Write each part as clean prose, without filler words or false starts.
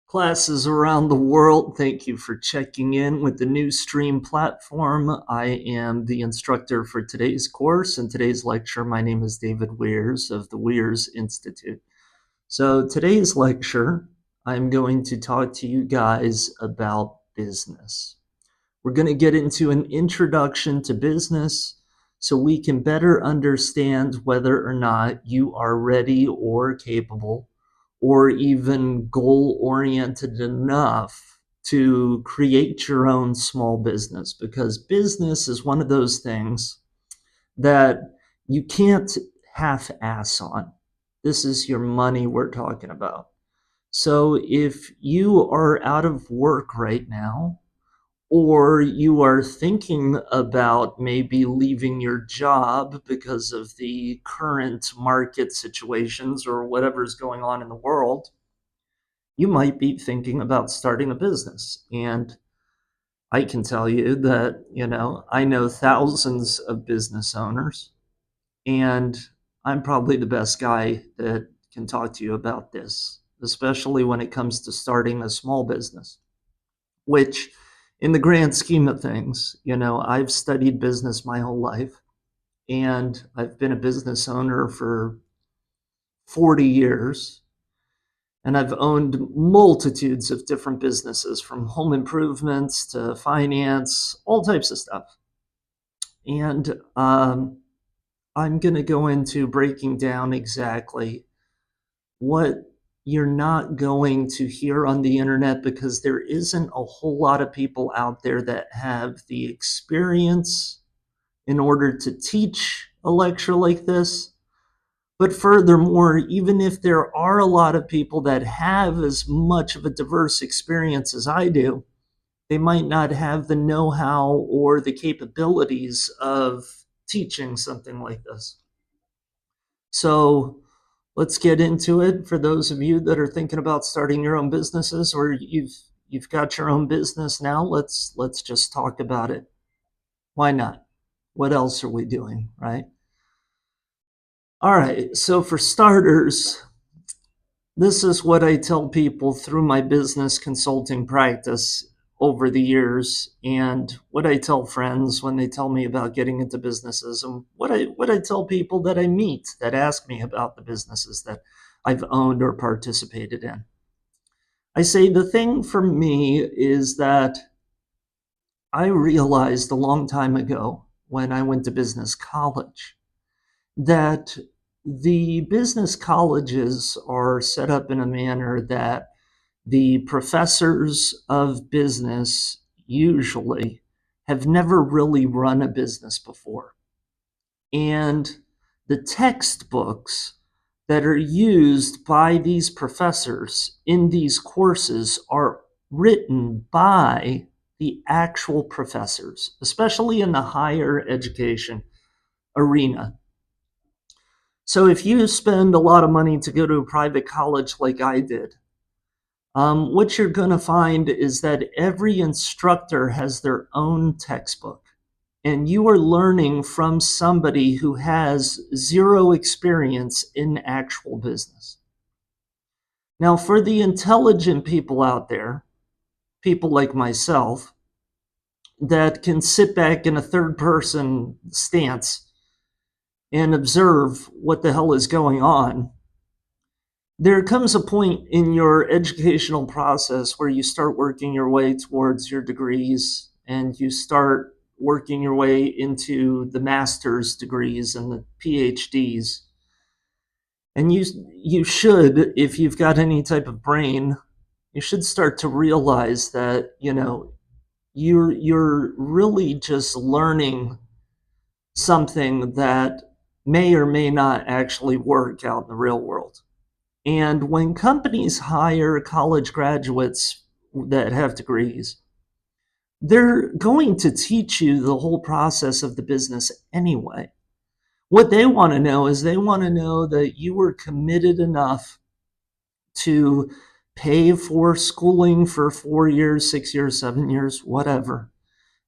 Classes around the world, thank you for checking in with the new stream platform. I am the instructor for today's course and today's lecture. My name is David Weirs of the Weirs Institute. So today's lecture, I'm going to talk to you guys about business. We're going to get into an introduction to business so we can better understand whether or not you are ready or capable or even goal-oriented enough to create your own small business, because business is one of those things that you can't half-ass on. This is your money we're talking about. So if you are out of work right now, or you are thinking about maybe leaving your job because of the current market situations or whatever's going on in the world, you might be thinking about starting a business. And I can tell you that, I know thousands of business owners, and I'm probably the best guy that can talk to you about this, especially when it comes to starting a small business, which in the grand scheme of things, I've studied business my whole life, and I've been a business owner for 40 years, and I've owned multitudes of different businesses, from home improvements to finance, all types of stuff. And I'm going to go into breaking down exactly what you're not going to hear on the internet, because there isn't a whole lot of people out there that have the experience in order to teach a lecture like this. But furthermore, even if there are a lot of people that have as much of a diverse experience as I do, they might not have the know-how or the capabilities of teaching something like this. So let's get into it. For those of you that are thinking about starting your own businesses, or you've got your own business now, let's just talk about it. Why not? What else are we doing, right? All right, so for starters, this is what I tell people through my business consulting practice over the years, and what I tell friends when they tell me about getting into businesses, and what I tell people that I meet that ask me about the businesses that I've owned or participated in. I say the thing for me is that I realized a long time ago when I went to business college that the business colleges are set up in a manner that the professors of business usually have never really run a business before. And the textbooks that are used by these professors in these courses are written by the actual professors, especially in the higher education arena. So if you spend a lot of money to go to a private college like I did, what you're going to find is that every instructor has their own textbook, and you are learning from somebody who has zero experience in actual business. Now, for the intelligent people out there, people like myself, that can sit back in a third person stance and observe what the hell is going on, there comes a point in your educational process where you start working your way towards your degrees, and you start working your way into the master's degrees and the PhDs. And you should, if you've got any type of brain, you should start to realize that, you're really just learning something that may or may not actually work out in the real world. And when companies hire college graduates that have degrees, they're going to teach you the whole process of the business anyway. What they want to know is they want to know that you were committed enough to pay for schooling for 4 years, 6 years, 7 years, whatever,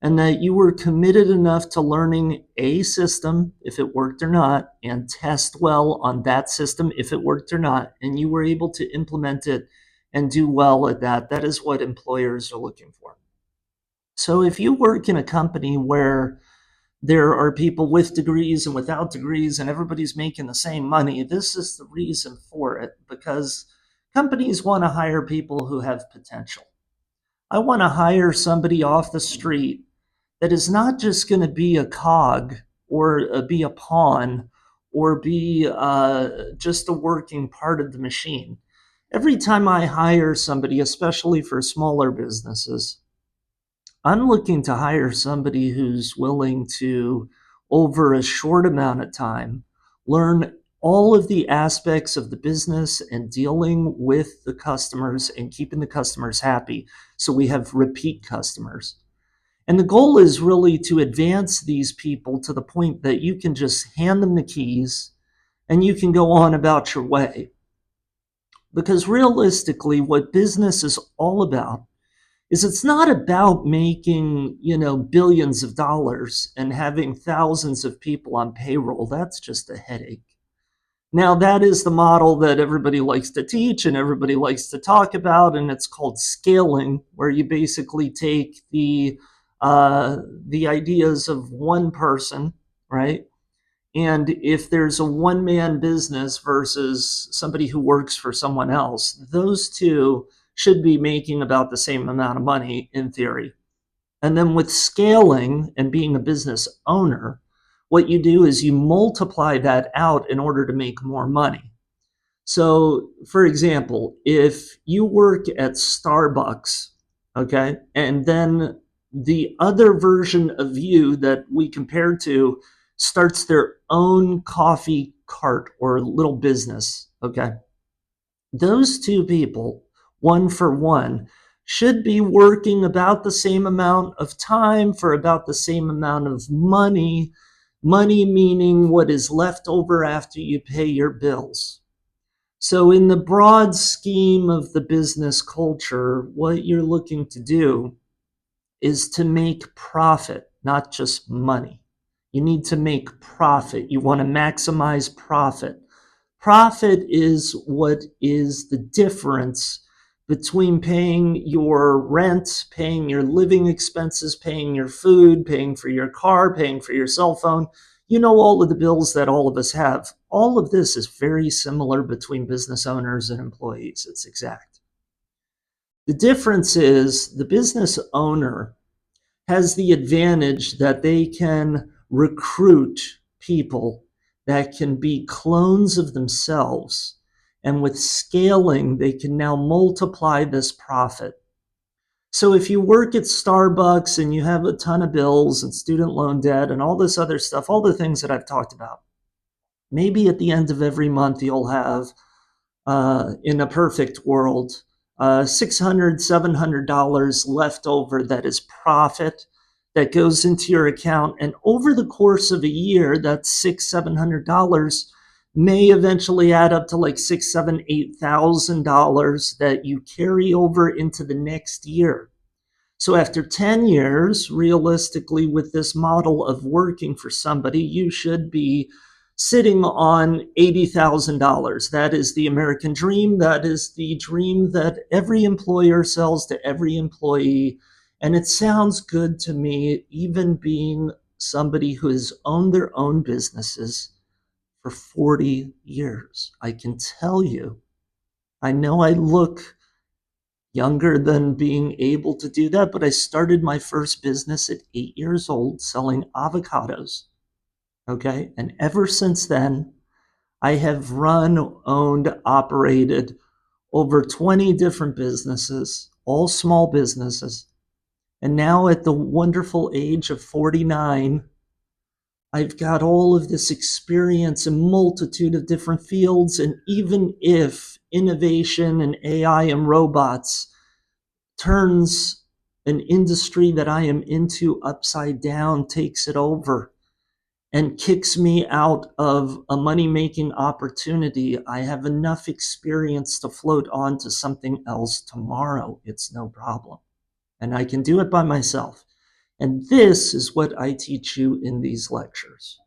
and that you were committed enough to learning a system, if it worked or not, and test well on that system, if it worked or not, and you were able to implement it and do well at that. That is what employers are looking for. So if you work in a company where there are people with degrees and without degrees and everybody's making the same money, this is the reason for it, because companies want to hire people who have potential. I want to hire somebody off the street that is not just going to be a cog or be a pawn or be just a working part of the machine. Every time I hire somebody, especially for smaller businesses, I'm looking to hire somebody who's willing to, over a short amount of time, learn all of the aspects of the business and dealing with the customers and keeping the customers happy so we have repeat customers. And the goal is really to advance these people to the point that you can just hand them the keys and you can go on about your way. Because realistically, what business is all about is it's not about making, billions of dollars and having thousands of people on payroll. That's just a headache. Now, that is the model that everybody likes to teach and everybody likes to talk about, and it's called scaling, where you basically take the ideas of one person, right? And if there's a one-man business versus somebody who works for someone else, those two should be making about the same amount of money in theory. And then with scaling and being a business owner, what you do is you multiply that out in order to make more money. So, for example, if you work at Starbucks, okay, and then the other version of you that we compare to starts their own coffee cart or little business, okay, those two people, one for one, should be working about the same amount of time for about the same amount of money. Money meaning what is left over after you pay your bills. So, in the broad scheme of the business culture, what you're looking to do is to make profit, not just money. You need to make profit. You want to maximize profit. Profit is what is the difference between paying your rent, paying your living expenses, paying your food, paying for your car, paying for your cell phone. You know, all of the bills that all of us have. All of this is very similar between business owners and employees. It's exact. The difference is the business owner has the advantage that they can recruit people that can be clones of themselves. And with scaling, they can now multiply this profit. So if you work at Starbucks and you have a ton of bills and student loan debt and all this other stuff, all the things that I've talked about, maybe at the end of every month you'll have, in a perfect world, $600, $700 left over that is profit that goes into your account. And over the course of a year, that $600, $700 may eventually add up to like $6,000, $7,000, $8,000 that you carry over into the next year. So after 10 years, realistically, with this model of working for somebody, you should be sitting on $80,000. That is the American dream. That is the dream that every employer sells to every employee. And it sounds good to me, even being somebody who has owned their own businesses for 40 years. I can tell you, I know I look younger than being able to do that, but I started my first business at 8 years old selling avocados. Okay. And ever since then, I have run, owned, operated over 20 different businesses, all small businesses. And now at the wonderful age of 49, I've got all of this experience in multitude of different fields. And even if innovation and AI and robots turns an industry that I am into upside down, takes it over, and kicks me out of a money-making opportunity, I have enough experience to float on to something else tomorrow. It's no problem. And I can do it by myself. And this is what I teach you in these lectures.